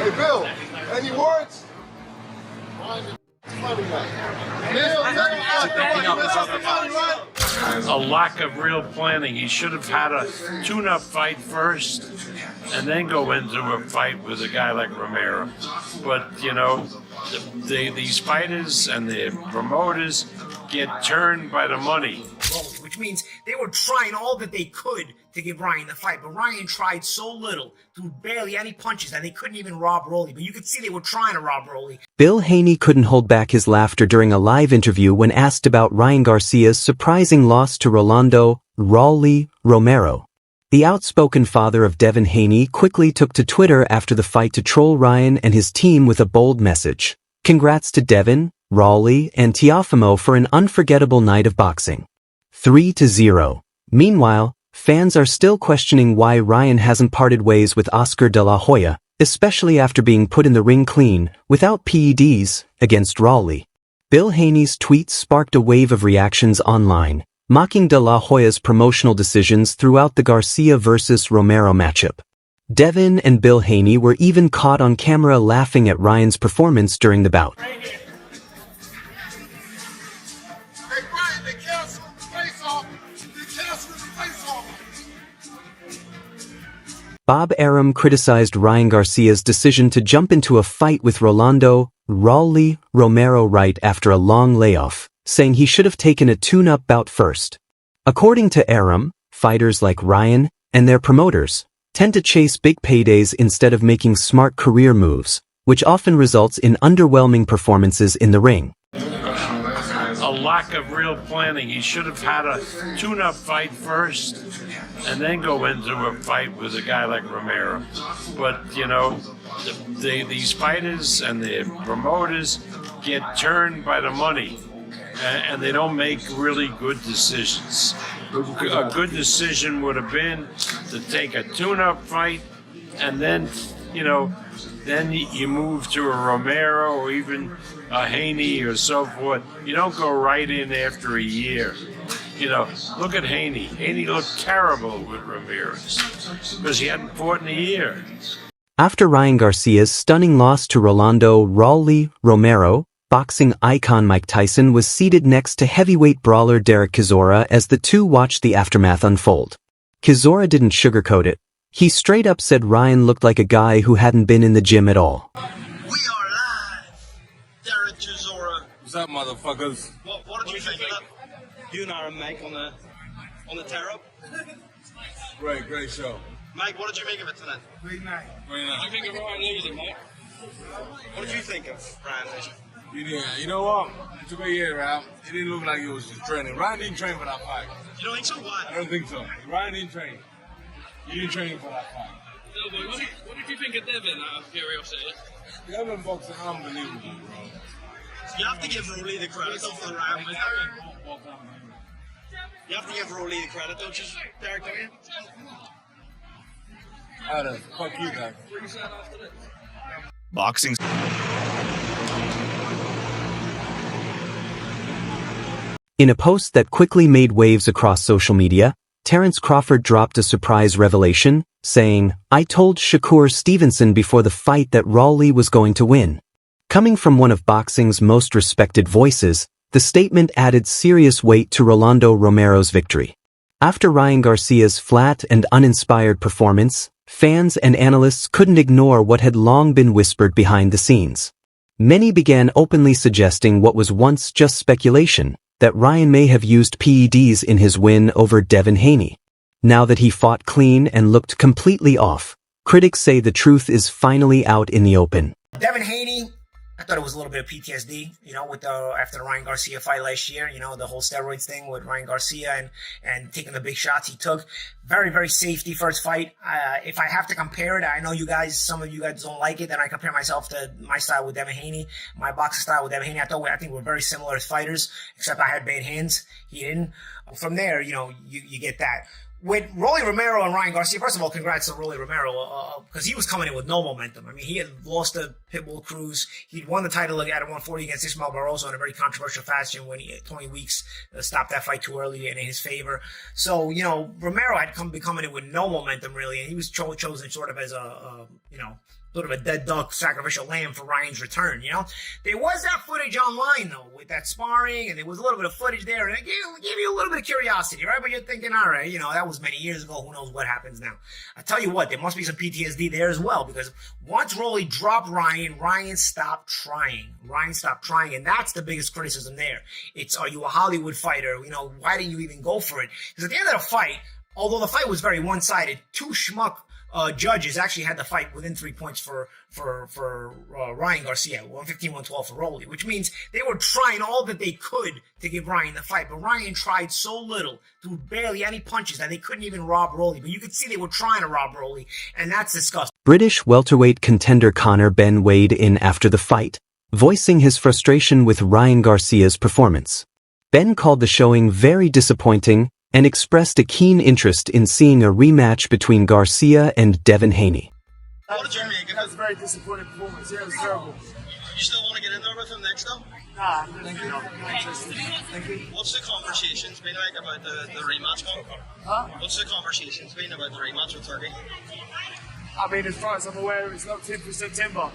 Hey, Bill, any words? A lack of real planning. He should have had a tune-up fight first and then go into a fight with a guy like Romero. But, you know, these fighters and the promoters get turned by the money. Which means they were trying all that they could to give Ryan the fight, but Ryan tried so little, threw barely any punches, that they couldn't even rob Rolly. But you could see they were trying to rob Rolly. Bill Haney couldn't hold back his laughter during a live interview when asked about Ryan Garcia's surprising loss to Rolly Romero. The outspoken father of Devin Haney quickly took to Twitter after the fight to troll Ryan and his team with a bold message. Congrats to Devin, Rolly, and Teofimo for an unforgettable night of boxing. 3-0. Meanwhile, fans are still questioning why Ryan hasn't parted ways with Oscar de la Hoya, especially after being put in the ring clean, without PEDs, against Rolly. Bill Haney's tweets sparked a wave of reactions online, mocking de la Hoya's promotional decisions throughout the Garcia vs. Romero matchup. Devin and Bill Haney were even caught on camera laughing at Ryan's performance during the bout. Bob Arum criticized Ryan Garcia's decision to jump into a fight with Rolly Romero right after a long layoff, saying he should have taken a tune-up bout first. According to Arum, fighters like Ryan and their promoters tend to chase big paydays instead of making smart career moves, which often results in underwhelming performances in the ring. A lack of real planning. He should have had a tune-up fight first and then go into a fight with a guy like Romero. But, you know, these fighters and the promoters get turned by the money, and they don't make really good decisions. A good decision would have been to take a tune-up fight and then, you know, then you move to a Romero or even a Haney or so forth. You don't go right in after a year. You know, look at Haney. Haney looked terrible with Ramirez because he hadn't fought in a year. After Ryan Garcia's stunning loss to Rolly Romero, boxing icon Mike Tyson was seated next to heavyweight brawler Derek Chisora as the two watched the aftermath unfold. Chisora didn't sugarcoat it. He straight up said Ryan looked like a guy who hadn't been in the gym at all. We are live, Derek Chisora. What's up, motherfuckers? What did you think of that? You and Aaron, Mike, on the tear-up. Great show. Mike, what did you make of it tonight? Great night. I think of Ryan losing, Mike. What did you think of Ryan losing? You know what? To be here, Ralph, it didn't look like he was just training. Ryan didn't train for that fight. You don't think so? Why? I don't think so. Ryan didn't train. He didn't train for that fight. What did you think of Devin, out of curiosity? Devin boxing unbelievable, bro. You have to give Rolly the credit for the round. You have to give Rolly the credit, don't you, Derek, don't you? Adam, fuck you guys. Boxing. In a post that quickly made waves across social media, Terrence Crawford dropped a surprise revelation, saying, "I told Shakur Stevenson before the fight that Rolly was going to win." Coming from one of boxing's most respected voices, the statement added serious weight to Rolando Romero's victory. After Ryan Garcia's flat and uninspired performance, fans and analysts couldn't ignore what had long been whispered behind the scenes. Many began openly suggesting what was once just speculation, that Ryan may have used PEDs in his win over Devin Haney. Now that he fought clean and looked completely off, critics say the truth is finally out in the open. Devin Haney, I thought it was a little bit of PTSD, you know, with after the Ryan Garcia fight last year, you know, the whole steroids thing with Ryan Garcia and taking the big shots he took. Very, very safety first fight. If I have to compare it, I know some of you guys don't like it, then I compare myself to my style with Devin Haney, my boxing style with Devin Haney. I think we're very similar as fighters, except I had bad hands. He didn't. From there, you know, you get that. With Rolly Romero and Ryan Garcia, first of all, congrats to Rolly Romero, because he was coming in with no momentum. I mean, he had lost to Pitbull Cruz. He'd won the title at 140 against Ismael Barroso in a very controversial fashion when Tony Weeks stopped that fight too early in his favor. So, you know, Romero had been coming in with no momentum, really, and he was chosen sort of as a sort of a dead duck, sacrificial lamb for Ryan's return, you know? There was that footage online, though, with that sparring, and there was a little bit of footage there, and it gave you a little bit of curiosity, right? But you're thinking, all right, you know, that was many years ago. Who knows what happens now? I tell you what, there must be some PTSD there as well, because once Rolly dropped Ryan, Ryan stopped trying. Ryan stopped trying, and that's the biggest criticism there. It's, are you a Hollywood fighter? You know, why didn't you even go for it? Because at the end of the fight, although the fight was very one-sided, two schmuck judges actually had the fight within 3 points for Ryan Garcia, 115-112 for Rolly, which means they were trying all that they could to give Ryan the fight, but Ryan tried so little, threw barely any punches, that they couldn't even rob Rolly. But you could see they were trying to rob Rolly, and that's disgusting. British welterweight contender Conor Benn weighed in after the fight, voicing his frustration with Ryan Garcia's performance. Benn called the showing very disappointing and expressed a keen interest in seeing a rematch between Garcia and Devin Haney. What did you make? That was a very disappointing performance. Yeah, it was terrible. You still want to get in there with him next though? Nah, thank you. Not interested. Thank you. What's the conversations been like about the rematch, man? Huh? What's the conversations been about the rematch with Turkey? I mean, as far as I'm aware, it's locked in for September.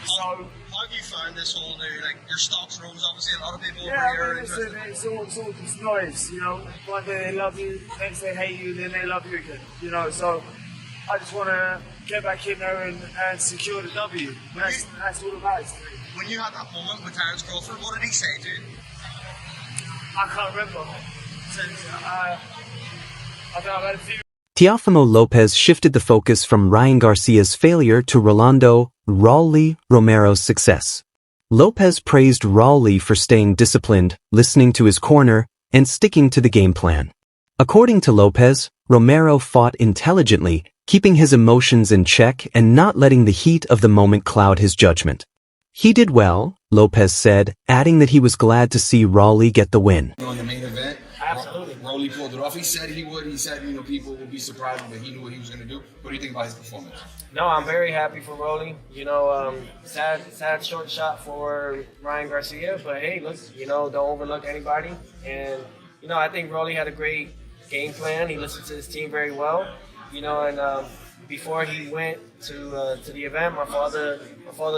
So, How have you found this whole new, like, your stocks rose, obviously a lot of people yeah, over I here mean, are listen, interested. it's all just noise, you know. One day they love you, next they hate you, then they love you again, you know. So, I just want to get back in there and secure the W. That's all it matters to me. When you had that moment with Terence Crawford, what did he say to you? I can't remember. I don't know, I've had a few. Teofimo Lopez shifted the focus from Ryan Garcia's failure to Rolly Romero's success. Lopez praised Rolly for staying disciplined, listening to his corner, and sticking to the game plan. According to Lopez, Romero fought intelligently, keeping his emotions in check and not letting the heat of the moment cloud his judgment. He did well, Lopez said, adding that he was glad to see Rolly get the win. On the main event, Absolutely. Rolly pulled it off. He said he would. He said, people would be surprised, but he knew what he was going to do. What do you think about his performance? No, I'm very happy for Rolly. You know, sad short shot for Ryan Garcia, but hey, look, you know, don't overlook anybody. And you know, I think Rolly had a great game plan. He listened to his team very well. You know, and before he went to the event, my father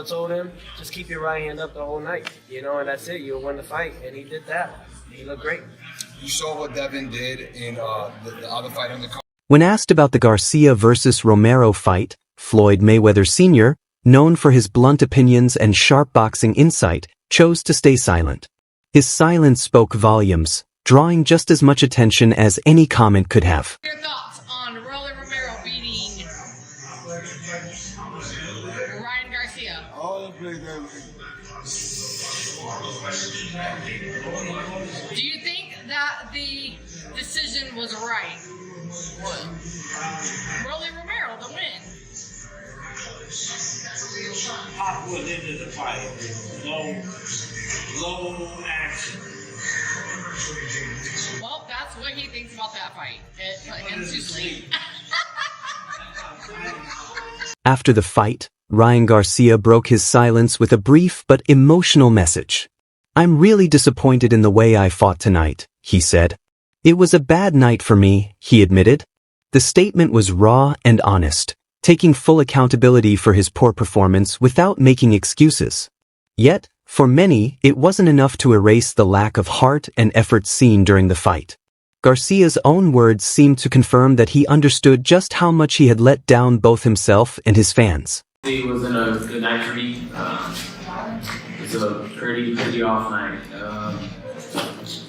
told him, just keep your right hand up the whole night. You know, and that's it. You'll win the fight, and he did that. He looked great. You saw what Devin did in the other fight on the card. When asked about the Garcia versus Romero fight, Floyd Mayweather Sr., known for his blunt opinions and sharp boxing insight, chose to stay silent. His silence spoke volumes, drawing just as much attention as any comment could have. Your thoughts on Rolly Romero beating Ryan Garcia? Do you think that the decision was right? What? Rolly Romero, the win. Pop was into the fight. Low action. Well, that's what he thinks about that fight. It put him to sleep. After the fight, Ryan Garcia broke his silence with a brief but emotional message. "I'm really disappointed in the way I fought tonight," he said. "It was a bad night for me," he admitted. The statement was raw and honest, taking full accountability for his poor performance without making excuses. Yet, for many, it wasn't enough to erase the lack of heart and effort seen during the fight. Garcia's own words seemed to confirm that he understood just how much he had let down both himself and his fans. It wasn't a good night for me. It's a pretty off night.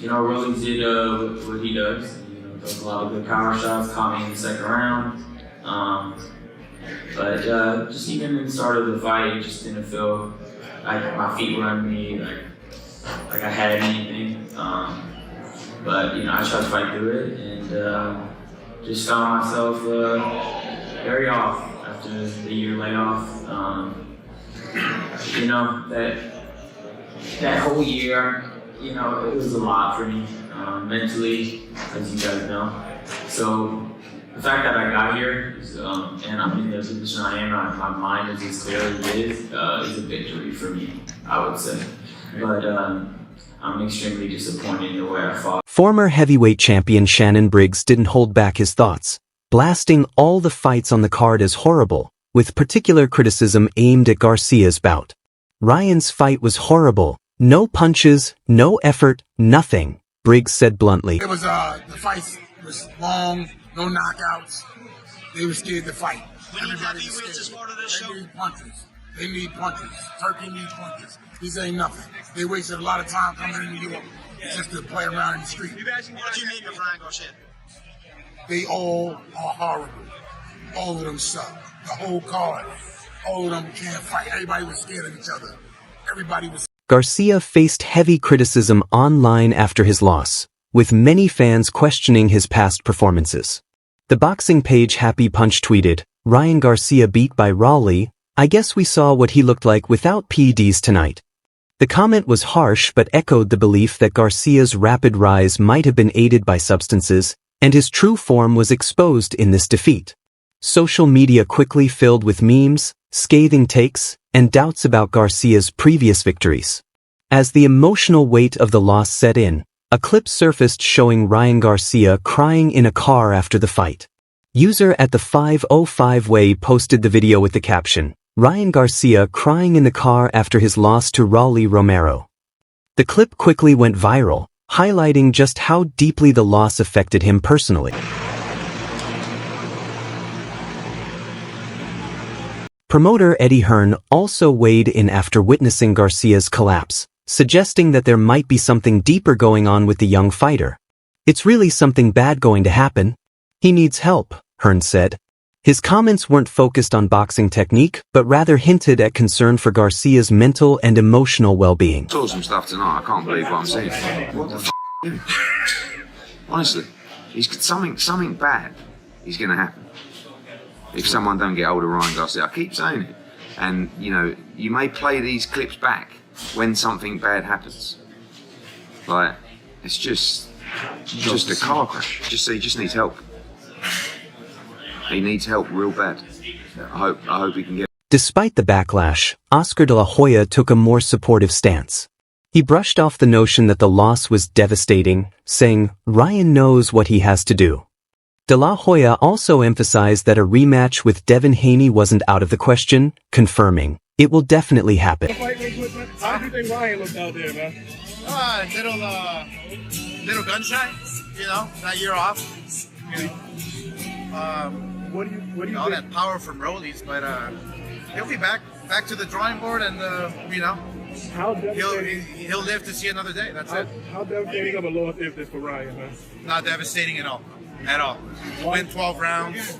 You know, Rolly did what he does. You know, does a lot of good power shots, caught me in the second round. But just even in the start of the fight, it just didn't feel like my feet were under me, like I had anything. But you know, I tried to fight through it, and just found myself very off after the year layoff. You know, that whole year, you know, it was a lot for me mentally, as you guys know. So the fact that I got here, and I'm in the position I am, my mind is as clear as it is a victory for me, I would say. But I'm extremely disappointed in the way I fought. Former heavyweight champion Shannon Briggs didn't hold back his thoughts, blasting all the fights on the card as horrible, with particular criticism aimed at Garcia's bout. Ryan's fight was horrible. No punches, no effort, nothing, Briggs said bluntly. It was, the fight was long, no knockouts. They were scared to fight. Everybody was scared. As part of this show? They need punches. They need punches. Turkey needs punches. These ain't nothing. They wasted a lot of time coming in New York just to play around in the street. What do you mean with Ryan Garcia? They all are horrible. All of them suck. The whole card. All of them can't fight. Everybody was scared of each other. Everybody was. Garcia faced heavy criticism online after his loss, with many fans questioning his past performances. The boxing page Happy Punch tweeted, "Ryan Garcia beat by Rolly. I guess we saw what he looked like without PEDs tonight." The comment was harsh but echoed the belief that Garcia's rapid rise might have been aided by substances, and his true form was exposed in this defeat. Social media quickly filled with memes, scathing takes, and doubts about Garcia's previous victories. As the emotional weight of the loss set in, a clip surfaced showing Ryan Garcia crying in a car after the fight. User at the 505 Way posted the video with the caption, "Ryan Garcia crying in the car after his loss to Rolly Romero." The clip quickly went viral, highlighting just how deeply the loss affected him personally. Promoter Eddie Hearn also weighed in after witnessing Garcia's collapse, suggesting that there might be something deeper going on with the young fighter. "It's really something bad going to happen. He needs help," Hearn said. His comments weren't focused on boxing technique, but rather hinted at concern for Garcia's mental and emotional well-being. I saw some stuff tonight. I can't believe what I'm seeing. What the f***? Honestly, something bad is going to happen if someone don't get hold of Ryan Garcia. I keep saying it. And, you know, you may play these clips back when something bad happens. Like, it's just a car crash. He just needs help. He needs help real bad. I hope he can get. Despite the backlash, Oscar de la Hoya took a more supportive stance. He brushed off the notion that the loss was devastating, saying, "Ryan knows what he has to do." De la Hoya also emphasized that a rematch with Devin Haney wasn't out of the question, confirming, "It will definitely happen." How do you think Ryan looked out there, man? Little gun shy, you know, that year off. What do you all think? that power from Rollies, but he'll be back to the drawing board, and you know, How devastating? he'll live to see another day. That's it. How devastating of a loss is this for Ryan, man? Not devastating at all. Win 12 rounds.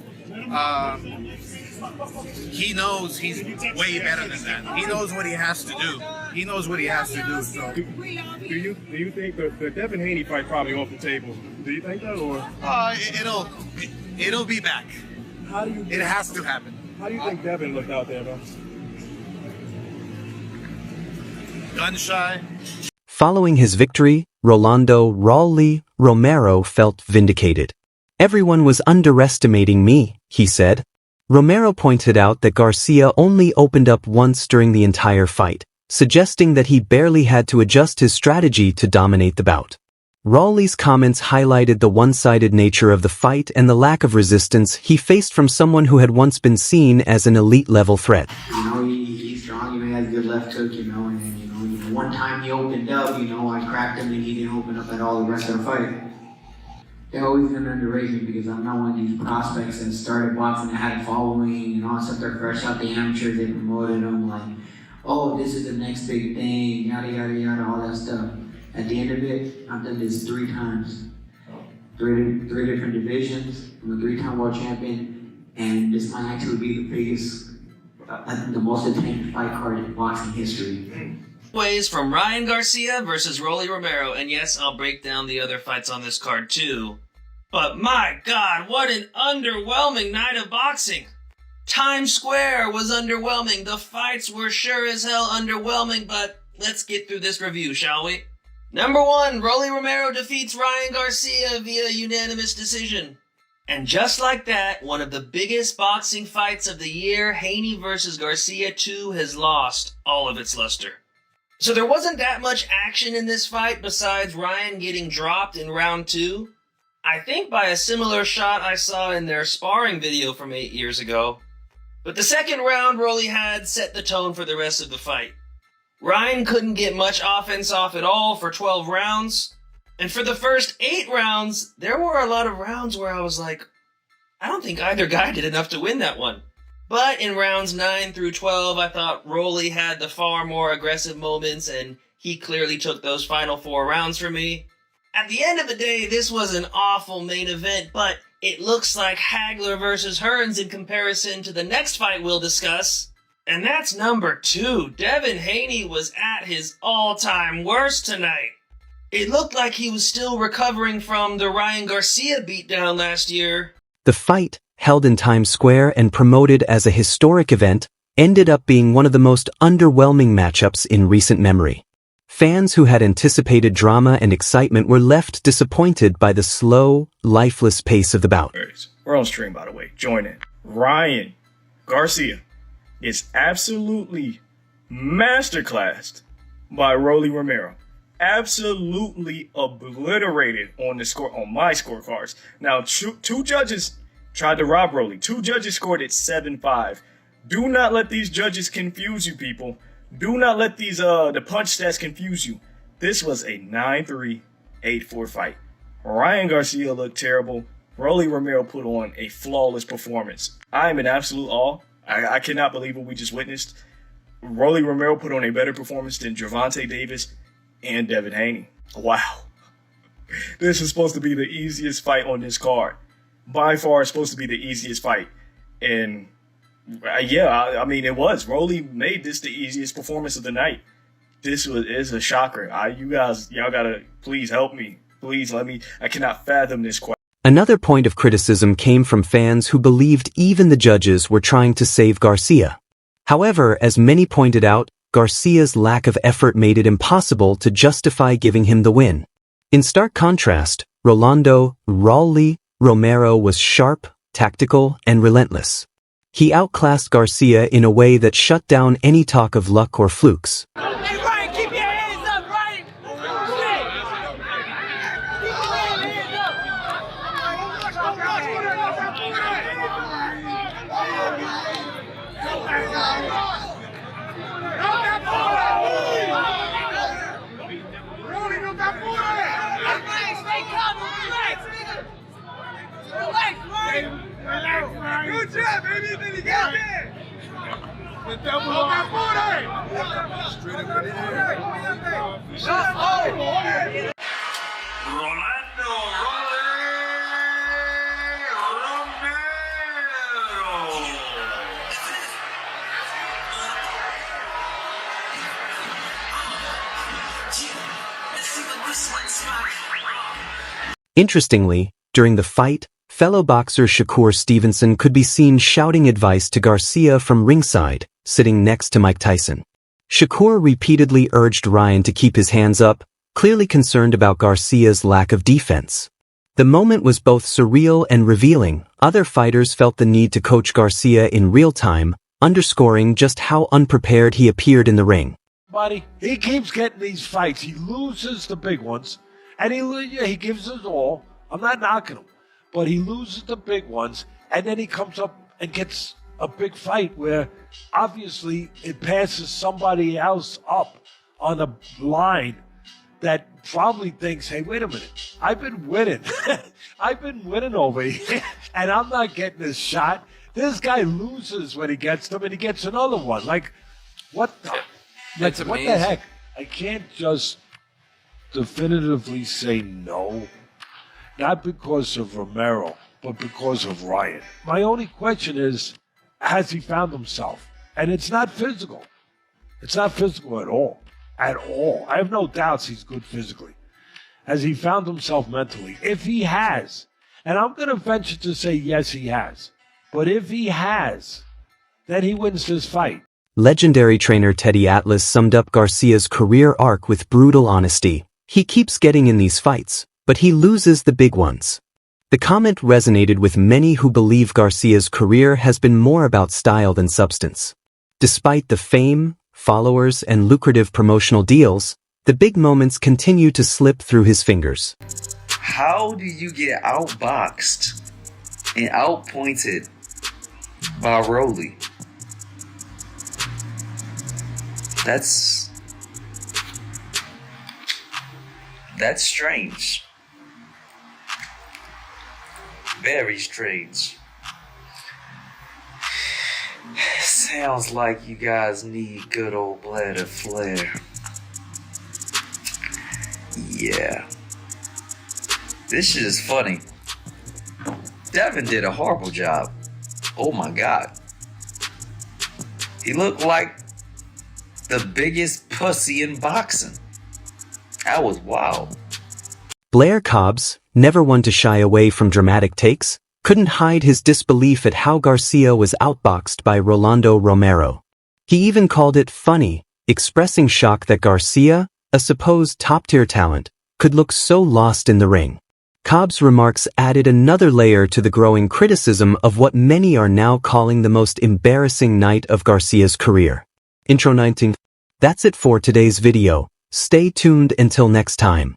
He knows he's way better than that. He knows what he has to do. So, do you think the Devin Haney fight probably off the table? Do you think that, or it'll be back. It has to happen. How do you think Devin looked out there, man? Gun shy. Following his victory, Rolly Romero felt vindicated. "Everyone was underestimating me," he said. Romero pointed out that Garcia only opened up once during the entire fight, suggesting that he barely had to adjust his strategy to dominate the bout. Rolly's comments highlighted the one-sided nature of the fight and the lack of resistance he faced from someone who had once been seen as an elite-level threat. You know, he's strong, you know, he has a good left hook, you know, and then, one time he opened up, you know, I cracked him and he didn't open up at all the rest of the fight. They're always going to underrate me because I'm not one of these prospects that started boxing that had a following and all stuff. They're fresh out the amateurs, they promoted them like, oh, this is the next big thing, yada, yada, yada, all that stuff. At the end of it, I've done this 3 times. Three different divisions. I'm a 3-time world champion, and this might actually be the biggest, I think the most entertaining fight card in boxing history. Ways from Ryan Garcia versus Rolly Romero, and yes, I'll break down the other fights on this card too. But my God, what an underwhelming night of boxing! Times Square was underwhelming, the fights were sure as hell underwhelming, but let's get through this review, shall we? Number 1, Rolly Romero defeats Ryan Garcia via unanimous decision. And just like that, one of the biggest boxing fights of the year, Haney versus Garcia 2, has lost all of its luster. So there wasn't that much action in this fight besides Ryan getting dropped in round 2. I think by a similar shot I saw in their sparring video from 8 years ago. But the second round Rolly had set the tone for the rest of the fight. Ryan couldn't get much offense off at all for 12 rounds. And for the first 8 rounds, there were a lot of rounds where I was like, I don't think either guy did enough to win that one. But in rounds 9 through 12, I thought Rolly had the far more aggressive moments, and he clearly took those final 4 rounds for me. At the end of the day, this was an awful main event, but it looks like Hagler versus Hearns in comparison to the next fight we'll discuss. And that's number 2. Devin Haney was at his all-time worst tonight. It looked like he was still recovering from the Ryan Garcia beatdown last year. The fight, held in Times Square and promoted as a historic event, ended up being one of the most underwhelming matchups in recent memory. Fans who had anticipated drama and excitement were left disappointed by the slow, lifeless pace of the bout. We're on stream, by the way. Join in. Ryan Garcia is absolutely masterclassed by Rolly Romero. Absolutely obliterated on my scorecards. Now, two judges tried to rob Rolly. 2 judges scored at 7-5. Do not let these judges confuse you, people. Do not let these the punch stats confuse you. This was a 9-3, 8-4 fight. Ryan Garcia looked terrible. Rolly Romero put on a flawless performance. I am in absolute awe. I cannot believe what we just witnessed. Rolly Romero put on a better performance than Gervonta Davis and Devin Haney. Wow. This is supposed to be the easiest fight on this card. By far, it's supposed to be the easiest fight. And I mean, it was. Rolly made this the easiest performance of the night. This is a shocker. Y'all gotta please help me. Please let me. I cannot fathom this quite. Another point of criticism came from fans who believed even the judges were trying to save Garcia. However, as many pointed out, Garcia's lack of effort made it impossible to justify giving him the win. In stark contrast, Rolly Romero was sharp, tactical, and relentless. He outclassed Garcia in a way that shut down any talk of luck or flukes. Hey, Ryan, keep your hands up, Ryan! Good job, baby. Then you got there. The double on. Straight up in the air. Rolando Interestingly, during the fight, fellow boxer Shakur Stevenson could be seen shouting advice to Garcia from ringside, sitting next to Mike Tyson. Shakur repeatedly urged Ryan to keep his hands up, clearly concerned about Garcia's lack of defense. The moment was both surreal and revealing. Other fighters felt the need to coach Garcia in real time, underscoring just how unprepared he appeared in the ring. Buddy, he keeps getting these fights. He loses the big ones, and he gives us all. I'm not knocking him. But he loses the big ones, and then he comes up and gets a big fight where obviously it passes somebody else up on a line that probably thinks, hey, wait a minute, I've been winning. I've been winning over here, and I'm not getting this shot. This guy loses when he gets them, and he gets another one. Like, what the heck? I can't just definitively say no. Not because of Romero, but because of Ryan. My only question is, has he found himself? And it's not physical. It's not physical at all. At all. I have no doubts he's good physically. Has he found himself mentally? If he has, and I'm going to venture to say yes, he has. But if he has, then he wins this fight. Legendary trainer Teddy Atlas summed up Garcia's career arc with brutal honesty. He keeps getting in these fights, but he loses the big ones. The comment resonated with many who believe Garcia's career has been more about style than substance. Despite the fame, followers, and lucrative promotional deals, the big moments continue to slip through his fingers. How do you get outboxed and outpointed by Rolly. That's strange. Very strange. Sounds like you guys need good old bladder flair. Yeah. This shit is funny. Devin did a horrible job. Oh my god. He looked like the biggest pussy in boxing. That was wild. Blair Cobbs, never one to shy away from dramatic takes, couldn't hide his disbelief at how Garcia was outboxed by Rolando Romero. He even called it funny, expressing shock that Garcia, a supposed top-tier talent, could look so lost in the ring. Cobb's remarks added another layer to the growing criticism of what many are now calling the most embarrassing night of Garcia's career. Intro 19. That's it for today's video. Stay tuned until next time.